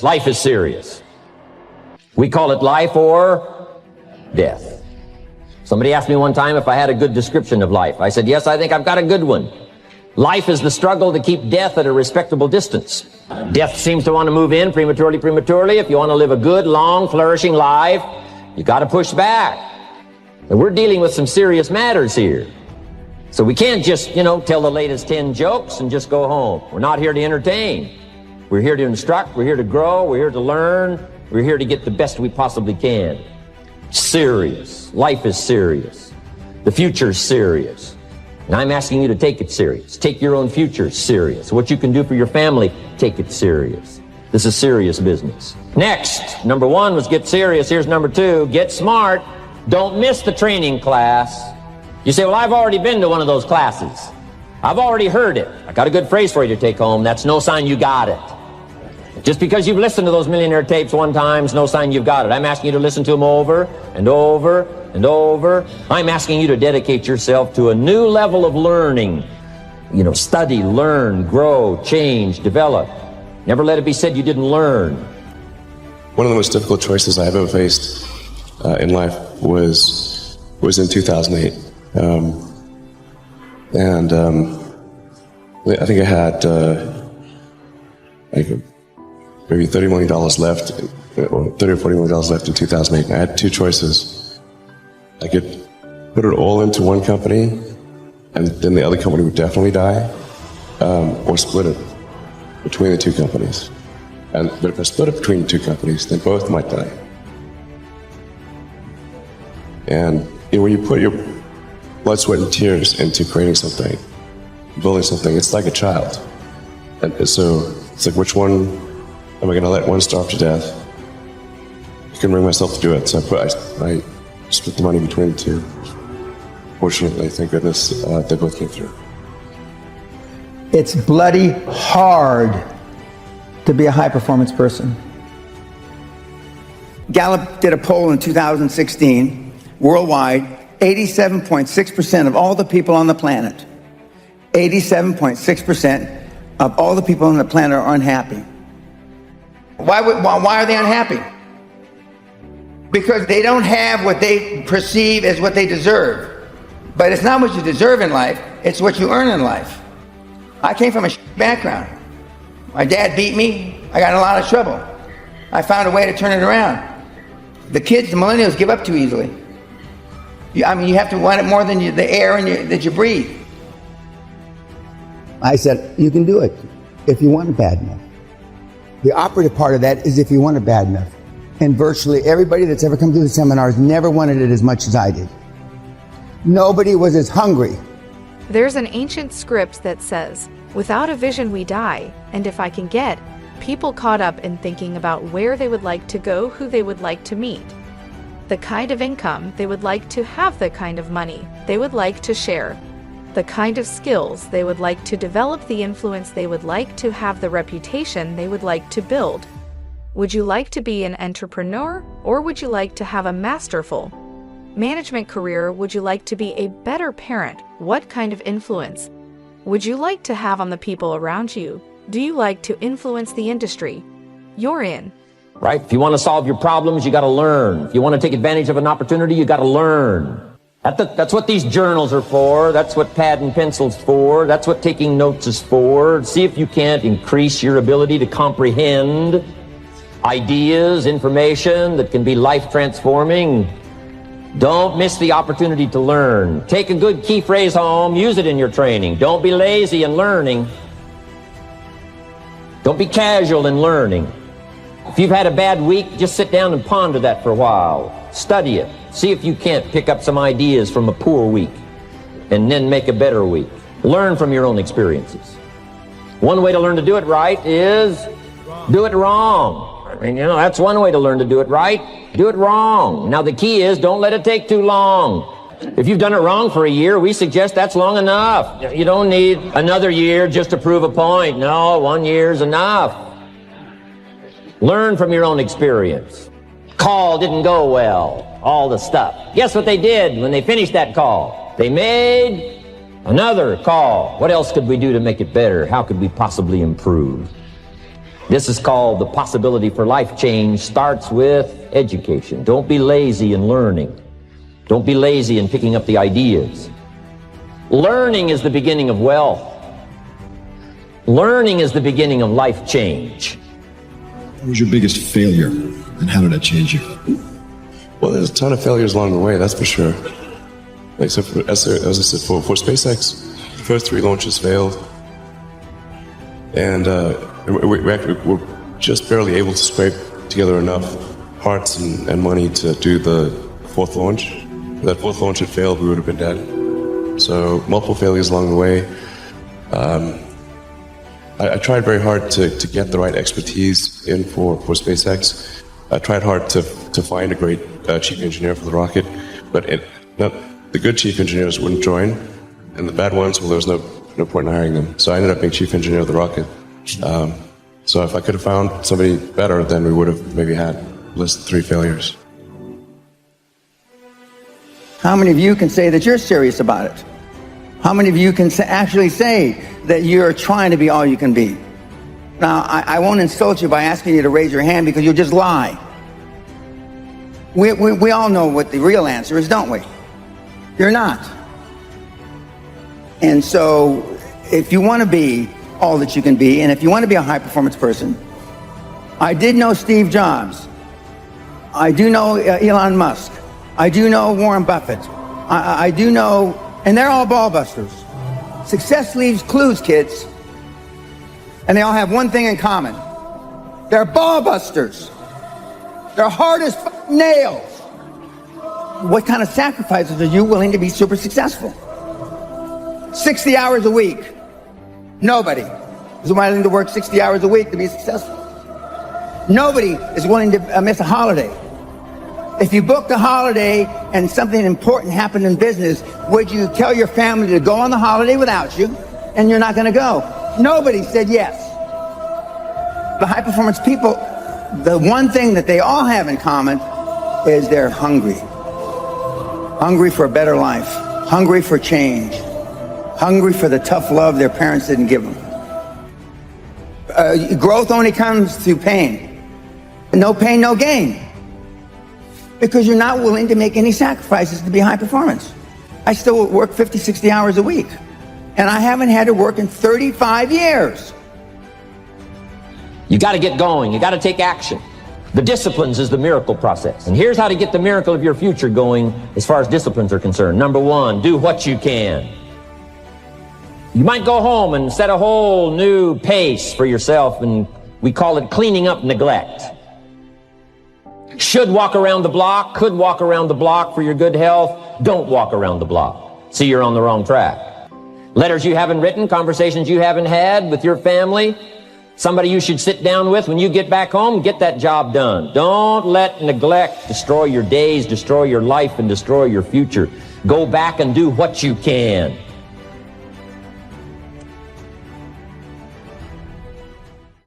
Life is serious. We call it life or death. Somebody asked me one time if I had a good description of life. I said, yes, I think I've got a good one. Life is the struggle to keep death at a respectable distance. Death seems to want to move in prematurely. If you want to live a good, long, flourishing life, you got to push back. And we're dealing with some serious matters here. So we can't just, tell the latest 10 jokes and just go home. We're not here to entertain. We're here to instruct. We're here to grow. We're here to learn. We're here to get the best we possibly can. Serious. Life is serious. The future's serious. And I'm asking you to take it serious. Take your own future serious. What you can do for your family, take it serious. This is serious business. Next, number 1 was get serious. Here's number 2, get smart. Don't miss the training class. You say, well, I've already been to one of those classes. I've already heard it. I got a good phrase for you to take home. That's no sign you got it. Just because you've listened to those millionaire tapes one time is no sign you've got it. I'm asking you to listen to them over and over and over. I'm asking you to dedicate yourself to a new level of learning. Study, learn, grow, change, develop. Never let it be said you didn't learn. One of the most difficult choices I have ever faced in life was in 2008. I think I had maybe $30 million left, or $30 or $40 million left in 2008. I had 2 choices. I could put it all into one company, and then the other company would definitely die, or split it between the 2 companies. But if I split it between the 2 companies, then both might die. And when you put your blood, sweat, and tears into creating something, building something, it's like a child. And so it's like, which one am I going to let one starve to death? I couldn't bring myself to do it, so I split the money between the 2. Fortunately, thank goodness, they both came through. It's bloody hard to be a high-performance person. Gallup did a poll in 2016, worldwide, 87.6% of all the people on the planet, 87.6% of all the people on the planet are unhappy. Why are they unhappy? Because they don't have what they perceive as what they deserve. But it's not what you deserve in life, it's what you earn in life. I came from a background. My dad beat me, I got in a lot of trouble. I found a way to turn it around. The kids, the millennials, give up too easily. You have to want it more than the air that you breathe. I said, you can do it if you want it bad enough. The operative part of that is if you want it bad enough. And virtually everybody that's ever come to the seminars never wanted it as much as I did. Nobody was as hungry. There's an ancient script that says, without a vision we die, and if I can get people caught up in thinking about where they would like to go, who they would like to meet, the kind of income they would like to have, the kind of money they would like to share, the kind of skills they would like to develop, the influence they would like to have, the reputation they would like to build. Would you like to be an entrepreneur, or would you like to have a masterful management career? Would you like to be a better parent? What kind of influence would you like to have on the people around you? Do you like to influence the industry you're in? Right? If you want to solve your problems, you got to learn. If you want to take advantage of an opportunity, you got to learn. That's what these journals are for. That's what pad and pencil's for. That's what taking notes is for. See if you can't increase your ability to comprehend ideas, information that can be life-transforming. Don't miss the opportunity to learn. Take a good key phrase home, use it in your training. Don't be lazy in learning. Don't be casual in learning. If you've had a bad week, just sit down and ponder that for a while. Study it. See if you can't pick up some ideas from a poor week and then make a better week. Learn from your own experiences. One way to learn to do it right is do it wrong. That's one way to learn to do it right. Do it wrong. Now the key is don't let it take too long. If you've done it wrong for a year, we suggest that's long enough. You don't need another year just to prove a point. No, 1 year's enough. Learn from your own experience. Call didn't go well. All the stuff. Guess what they did when they finished that call? They made another call. What else could we do to make it better? How could we possibly improve? This is called the possibility for life change starts with education. Don't be lazy in learning. Don't be lazy in picking up the ideas. Learning is the beginning of wealth. Learning is the beginning of life change. What was your biggest failure, and how did that change you? Well, there's a ton of failures along the way, that's for sure. Like, so as I said, for SpaceX, the first 3 launches failed. And we're just barely able to scrape together enough parts and money to do the 4th launch. If that 4th launch had failed, we would have been dead. So multiple failures along the way. I tried very hard to get the right expertise in for SpaceX. I tried hard to find a great chief engineer for the rocket, but the good chief engineers wouldn't join, and the bad ones, well, there was no point in hiring them. So I ended up being chief engineer of the rocket. So if I could have found somebody better, then we would have maybe had listed 3 failures. How many of you can say that you're serious about it? How many of you can actually say that you're trying to be all you can be? Now, I won't insult you by asking you to raise your hand because you'll just lie. We all know what the real answer is, don't we? You're not. And so, if you want to be all that you can be, and if you want to be a high-performance person, I did know Steve Jobs. I do know Elon Musk. I do know Warren Buffett. I do know, and they're all ball busters. Success leaves clues, kids. And they all have one thing in common. They're ball busters. They're hard as nails. What kind of sacrifices are you willing to be super successful? 60 hours a week. Nobody is willing to work 60 hours a week to be successful. Nobody is willing to miss a holiday. If you booked a holiday and something important happened in business, would you tell your family to go on the holiday without you, and you're not going to go? Nobody said yes. The high-performance people, the one thing that they all have in common is they're hungry. Hungry for a better life. Hungry for change. Hungry for the tough love their parents didn't give them. Growth only comes through pain. No pain, no gain. Because you're not willing to make any sacrifices to be high performance. I still work 50, 60 hours a week. And I haven't had to work in 35 years. You got to get going. You got to take action. The disciplines is the miracle process. And here's how to get the miracle of your future going as far as disciplines are concerned. Number 1, do what you can. You might go home and set a whole new pace for yourself, and we call it cleaning up neglect. Should walk around the block, could walk around the block for your good health. Don't walk around the block. See, you're on the wrong track. Letters you haven't written, conversations you haven't had with your family, somebody you should sit down with when you get back home, get that job done. Don't let neglect destroy your days, destroy your life, and destroy your future. Go back and do what you can.